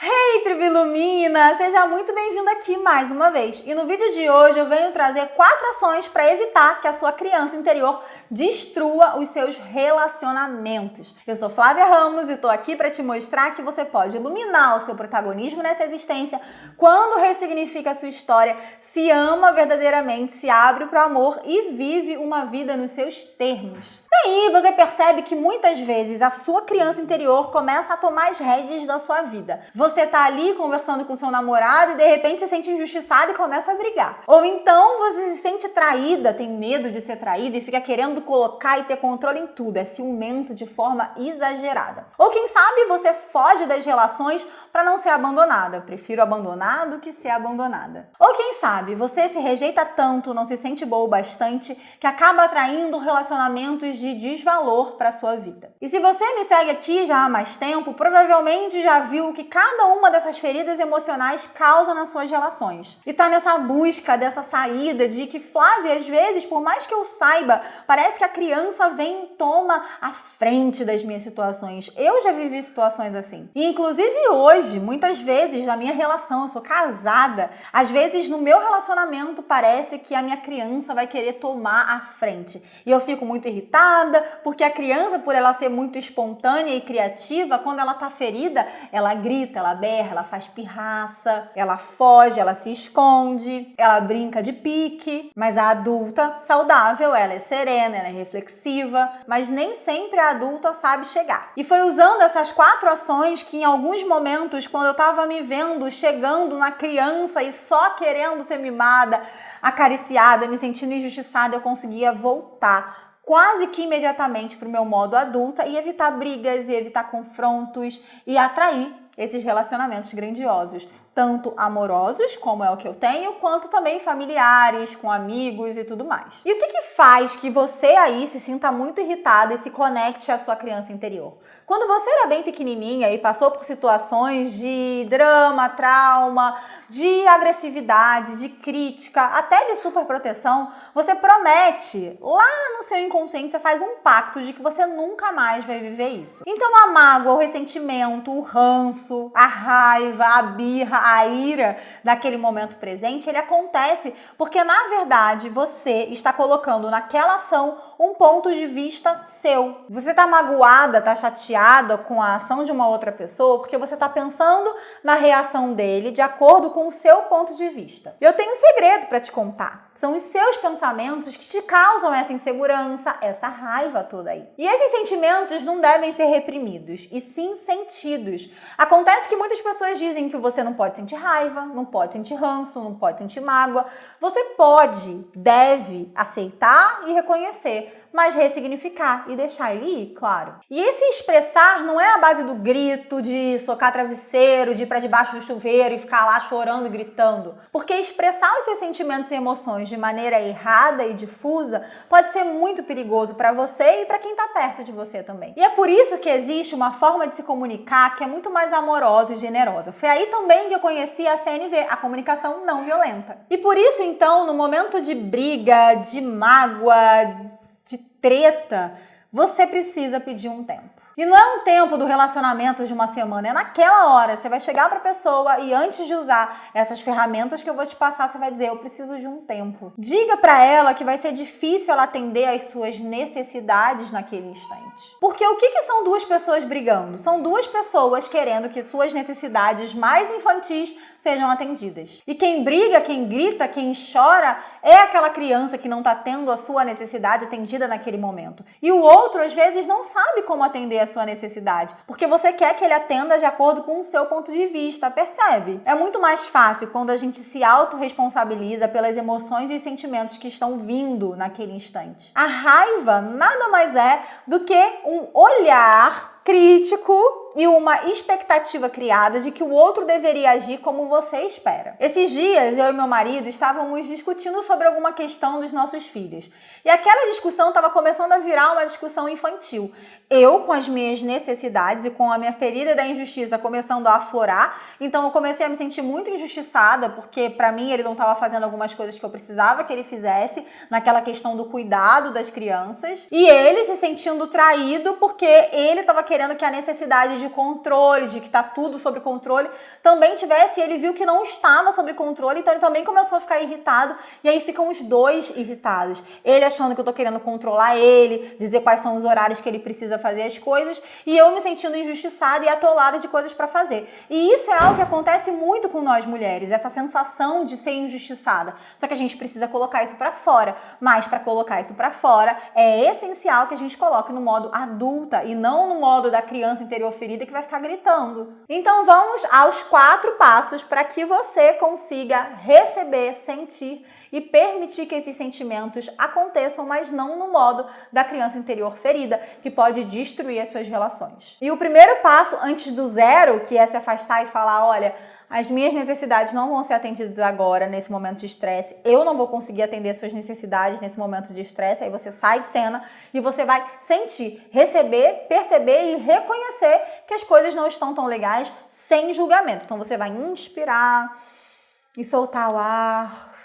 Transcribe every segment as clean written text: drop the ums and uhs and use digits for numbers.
Hey, Tribilumina! Seja muito bem-vindo aqui mais uma vez. E no vídeo de hoje eu venho trazer 4 ações para evitar que a sua criança interior destrua os seus relacionamentos. Eu sou Flávia Ramos e estou aqui para te mostrar que você pode iluminar o seu protagonismo nessa existência quando ressignifica a sua história, se ama verdadeiramente, se abre para o amor e vive uma vida nos seus termos. Daí você percebe que muitas vezes a sua criança interior começa a tomar as rédeas da sua vida. Você tá ali conversando com seu namorado e de repente se sente injustiçada e começa a brigar. Ou então você se sente traída, tem medo de ser traída e fica querendo colocar e ter controle em tudo, é ciumento de forma exagerada. Ou quem sabe você foge das relações para não ser abandonada. Prefiro abandonar do que ser abandonada. Ou quem sabe você se rejeita tanto, não se sente boa o bastante, que acaba atraindo relacionamentos de desvalor para sua vida. E se você me segue aqui já há mais tempo, provavelmente já viu que cada uma dessas feridas emocionais causa nas suas relações. E tá nessa busca dessa saída de que, Flávia, às vezes, por mais que eu saiba, parece que a criança vem e toma a frente das minhas situações. Eu já vivi situações assim. E inclusive hoje, muitas vezes na minha relação, eu sou casada, às vezes no meu relacionamento parece que a minha criança vai querer tomar a frente. E eu fico muito irritada, porque a criança, por ela ser muito espontânea e criativa, quando ela tá ferida, ela grita, ela berra, ela faz pirraça, ela foge, ela se esconde, ela brinca de pique. Mas a adulta saudável, ela é serena, ela é reflexiva, mas nem sempre a adulta sabe chegar. E foi usando essas 4 ações que em alguns momentos, quando eu tava me vendo chegando na criança e só querendo ser mimada, acariciada, me sentindo injustiçada, eu conseguia voltar quase que imediatamente para o meu modo adulta e evitar brigas e evitar confrontos e atrair esses relacionamentos grandiosos, tanto amorosos, como é o que eu tenho, quanto também familiares, com amigos e tudo mais. E o que faz que você aí se sinta muito irritada e se conecte à sua criança interior? Quando você era bem pequenininha e passou por situações de drama, trauma, de agressividade, de crítica, até de superproteção, você promete, lá no seu inconsciente, você faz um pacto de que você nunca mais vai viver isso. Então a mágoa, o ressentimento, o ranço, a raiva, a birra, a ira naquele momento presente, ele acontece porque, na verdade, você está colocando naquela ação um ponto de vista seu. Você está magoada, está chateada com a ação de uma outra pessoa porque você está pensando na reação dele de acordo com o seu ponto de vista. Eu tenho um segredo para te contar. São os seus pensamentos que te causam essa insegurança, essa raiva toda aí. E esses sentimentos não devem ser reprimidos, e sim sentidos. Acontece que muitas pessoas dizem que você não pode sentir raiva, não pode sentir ranço, não pode sentir mágoa. Você pode, deve aceitar e reconhecer, mas ressignificar e deixar ele ir, claro. E esse expressar não é a base do grito, de socar travesseiro, de ir para debaixo do chuveiro e ficar lá chorando e gritando. Porque expressar os seus sentimentos e emoções de maneira errada e difusa pode ser muito perigoso para você e para quem está perto de você também. E é por isso que existe uma forma de se comunicar que é muito mais amorosa e generosa. Foi aí também que eu conheci a CNV, a comunicação não violenta. E por isso, então, no momento de briga, de mágoa, de treta, você precisa pedir um tempo. E não é um tempo do relacionamento de uma semana, é naquela hora. Você vai chegar para a pessoa e antes de usar essas ferramentas que eu vou te passar, você vai dizer, eu preciso de um tempo. Diga para ela que vai ser difícil ela atender às suas necessidades naquele instante. Porque o que são 2 pessoas brigando? São 2 pessoas querendo que suas necessidades mais infantis sejam atendidas. E quem briga, quem grita, quem chora é aquela criança que não está tendo a sua necessidade atendida naquele momento. E o outro, às vezes, não sabe como atender a sua necessidade, porque você quer que ele atenda de acordo com o seu ponto de vista, percebe? É muito mais fácil quando a gente se autorresponsabiliza pelas emoções e os sentimentos que estão vindo naquele instante. A raiva nada mais é do que um olhar crítico e uma expectativa criada de que o outro deveria agir como você espera. Esses dias, eu e meu marido estávamos discutindo sobre alguma questão dos nossos filhos. E aquela discussão estava começando a virar uma discussão infantil. Eu, com as minhas necessidades e com a minha ferida da injustiça começando a aflorar, então eu comecei a me sentir muito injustiçada, porque para mim ele não estava fazendo algumas coisas que eu precisava que ele fizesse, naquela questão do cuidado das crianças, e ele se sentindo traído porque ele estava querendo querendo que a necessidade de controle, de que tá tudo sob controle, também tivesse, e ele viu que não estava sob controle, então ele também começou a ficar irritado, e aí ficam os dois irritados. Ele achando que eu tô querendo controlar ele, dizer quais são os horários que ele precisa fazer as coisas, e eu me sentindo injustiçada e atolada de coisas para fazer. E isso é algo que acontece muito com nós mulheres, essa sensação de ser injustiçada. Só que a gente precisa colocar isso para fora, mas para colocar isso para fora é essencial que a gente coloque no modo adulta e não no modo da criança interior ferida que vai ficar gritando. Então vamos aos 4 passos para que você consiga receber, sentir e permitir que esses sentimentos aconteçam, mas não no modo da criança interior ferida, que pode destruir as suas relações. E o primeiro passo antes do 0, que é se afastar e falar, olha, as minhas necessidades não vão ser atendidas agora, nesse momento de estresse. Eu não vou conseguir atender as suas necessidades nesse momento de estresse. Aí você sai de cena e você vai sentir, receber, perceber e reconhecer que as coisas não estão tão legais sem julgamento. Então você vai inspirar e soltar o ar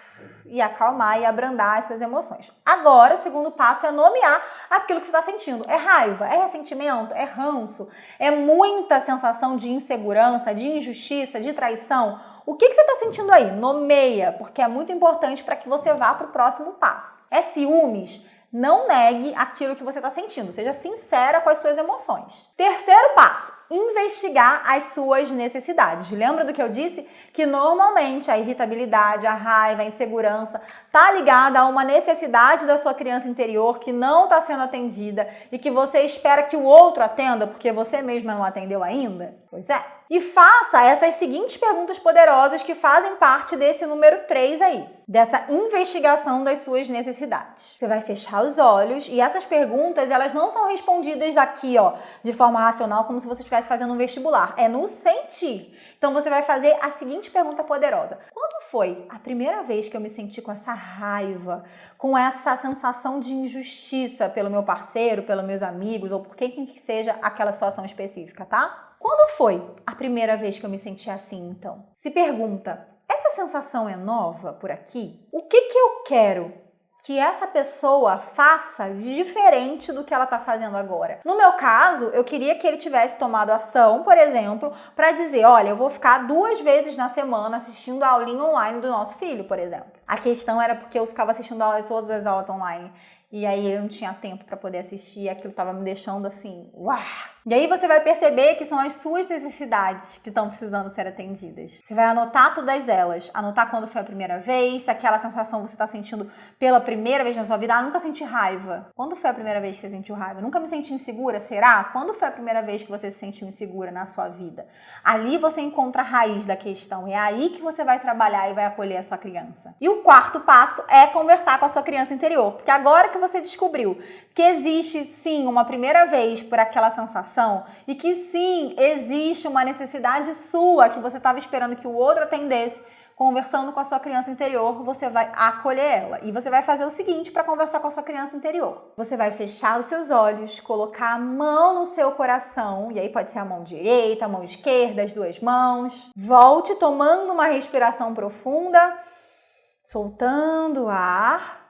e acalmar e abrandar as suas emoções. Agora, o segundo passo é nomear aquilo que você está sentindo. É raiva, é ressentimento, é ranço, é muita sensação de insegurança, de injustiça, de traição. O que você está sentindo aí? Nomeia, porque é muito importante para que você vá para o próximo passo. É ciúmes? Não negue aquilo que você está sentindo. Seja sincera com as suas emoções. Terceiro passo, investigar as suas necessidades. Lembra do que eu disse? Que normalmente a irritabilidade, a raiva, a insegurança está ligada a uma necessidade da sua criança interior que não está sendo atendida e que você espera que o outro atenda porque você mesma não atendeu ainda? Pois é. E faça essas seguintes perguntas poderosas que fazem parte desse número 3 aí, dessa investigação das suas necessidades. Você vai fechar os olhos e essas perguntas, elas não são respondidas aqui, ó, de forma racional, como se você estivesse fazendo um vestibular. É no sentir. Então você vai fazer a seguinte pergunta poderosa. Quando foi a primeira vez que eu me senti com essa raiva, com essa sensação de injustiça pelo meu parceiro, pelos meus amigos ou por quem que seja aquela situação específica, tá? Quando foi a primeira vez que eu me senti assim, então? Se pergunta, essa sensação é nova por aqui? O que eu quero que essa pessoa faça de diferente do que ela está fazendo agora? No meu caso, eu queria que ele tivesse tomado ação, por exemplo, para dizer, olha, eu vou ficar 2 vezes na semana assistindo a aulinha online do nosso filho, por exemplo. A questão era porque eu ficava assistindo todas as aulas online. E aí ele não tinha tempo para poder assistir, aquilo estava me deixando assim, uau! E aí você vai perceber que são as suas necessidades que estão precisando ser atendidas. Você vai anotar todas elas, anotar quando foi a primeira vez, se aquela sensação você está sentindo pela primeira vez na sua vida. Ah, nunca senti raiva. Quando foi a primeira vez que você sentiu raiva? Nunca me senti insegura, será? Quando foi a primeira vez que você se sentiu insegura na sua vida? Ali você encontra a raiz da questão, é aí que você vai trabalhar e vai acolher a sua criança. E o 4º passo é conversar com a sua criança interior, porque agora que você descobriu que existe sim uma primeira vez por aquela sensação e que sim existe uma necessidade sua que você estava esperando que o outro atendesse, conversando com a sua criança interior, você vai acolher ela. E você vai fazer o seguinte para conversar com a sua criança interior. Você vai fechar os seus olhos, colocar a mão no seu coração, e aí pode ser a mão direita, a mão esquerda, as 2 mãos. Volte tomando uma respiração profunda, soltando o ar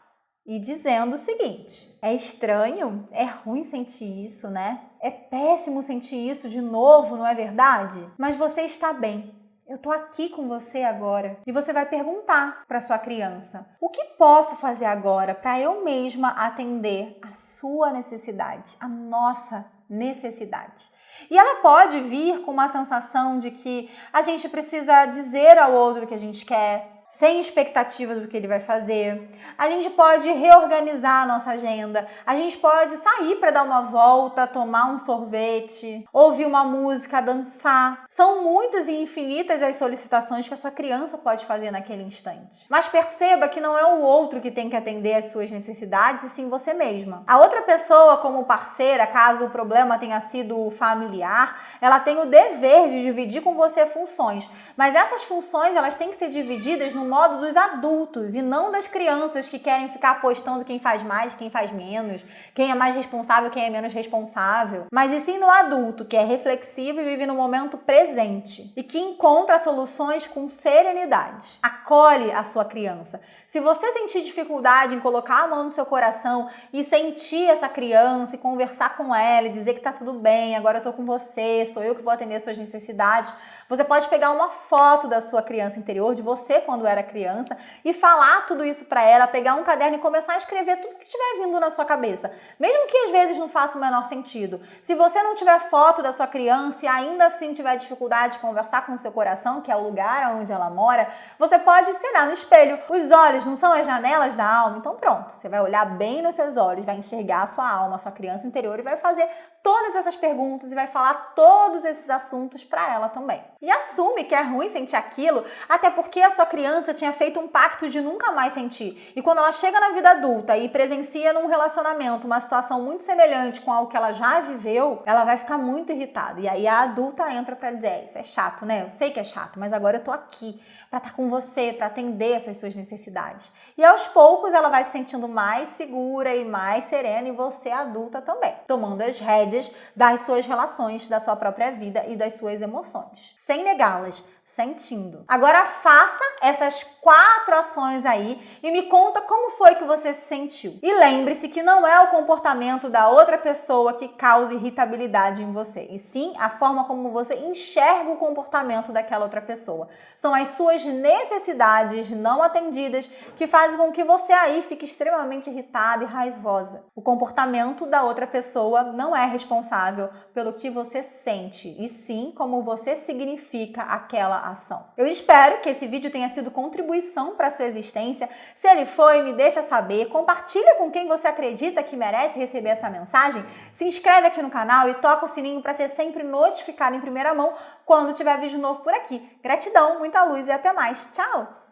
e dizendo o seguinte: é estranho, é ruim sentir isso, né? É péssimo sentir isso de novo, não é verdade? Mas você está bem. Eu tô aqui com você agora. E você vai perguntar para sua criança: o que posso fazer agora para eu mesma atender a sua necessidade, a nossa necessidade? E ela pode vir com uma sensação de que a gente precisa dizer ao outro o que a gente quer, sem expectativas do que ele vai fazer. A gente pode reorganizar a nossa agenda. A gente pode sair para dar uma volta, tomar um sorvete, ouvir uma música, dançar. São muitas e infinitas as solicitações que a sua criança pode fazer naquele instante. Mas perceba que não é o outro que tem que atender às suas necessidades, e sim você mesma. A outra pessoa, como parceira, caso o problema tenha sido familiar, ela tem o dever de dividir com você funções. Mas essas funções, elas têm que ser divididas no no modo dos adultos e não das crianças que querem ficar apostando quem faz mais, quem faz menos, quem é mais responsável, quem é menos responsável. Mas e sim no adulto, que é reflexivo e vive no momento presente e que encontra soluções com serenidade. Acolhe a sua criança. Se você sentir dificuldade em colocar a mão no seu coração e sentir essa criança e conversar com ela e dizer que tá tudo bem, agora eu tô com você, sou eu que vou atender suas necessidades, você pode pegar uma foto da sua criança interior, de você quando era criança, e falar tudo isso pra ela, pegar um caderno e começar a escrever tudo que estiver vindo na sua cabeça. Mesmo que às vezes não faça o menor sentido. Se você não tiver foto da sua criança e ainda assim tiver dificuldade de conversar com o seu coração, que é o lugar onde ela mora, você pode se olhar no espelho. Os olhos não são as janelas da alma? Então pronto, você vai olhar bem nos seus olhos, vai enxergar a sua alma, a sua criança interior e vai fazer todas essas perguntas e vai falar todos esses assuntos pra ela também. E assume que é ruim sentir aquilo, até porque a sua criança tinha feito um pacto de nunca mais sentir. E quando ela chega na vida adulta e presencia num relacionamento uma situação muito semelhante com algo que ela já viveu, ela vai ficar muito irritada. E aí a adulta entra pra dizer, isso é chato, né? Eu sei que é chato, mas agora eu tô aqui pra estar com você, pra atender essas suas necessidades. E aos poucos ela vai se sentindo mais segura e mais serena, e você adulta também, tomando as rédeas das suas relações, da sua própria vida e das suas emoções, sem negá-las, sentindo. Agora faça essas 4 ações aí e me conta como foi que você se sentiu. E lembre-se que não é o comportamento da outra pessoa que causa irritabilidade em você, e sim a forma como você enxerga o comportamento daquela outra pessoa. São as suas necessidades não atendidas que fazem com que você aí fique extremamente irritada e raivosa. O comportamento da outra pessoa não é responsável pelo que você sente, e sim como você significa aquela ação. Eu espero que esse vídeo tenha sido contribuição para a sua existência. Se ele foi, me deixa saber, compartilha com quem você acredita que merece receber essa mensagem, se inscreve aqui no canal e toca o sininho para ser sempre notificado em primeira mão quando tiver vídeo novo por aqui. Gratidão, muita luz e até mais. Tchau!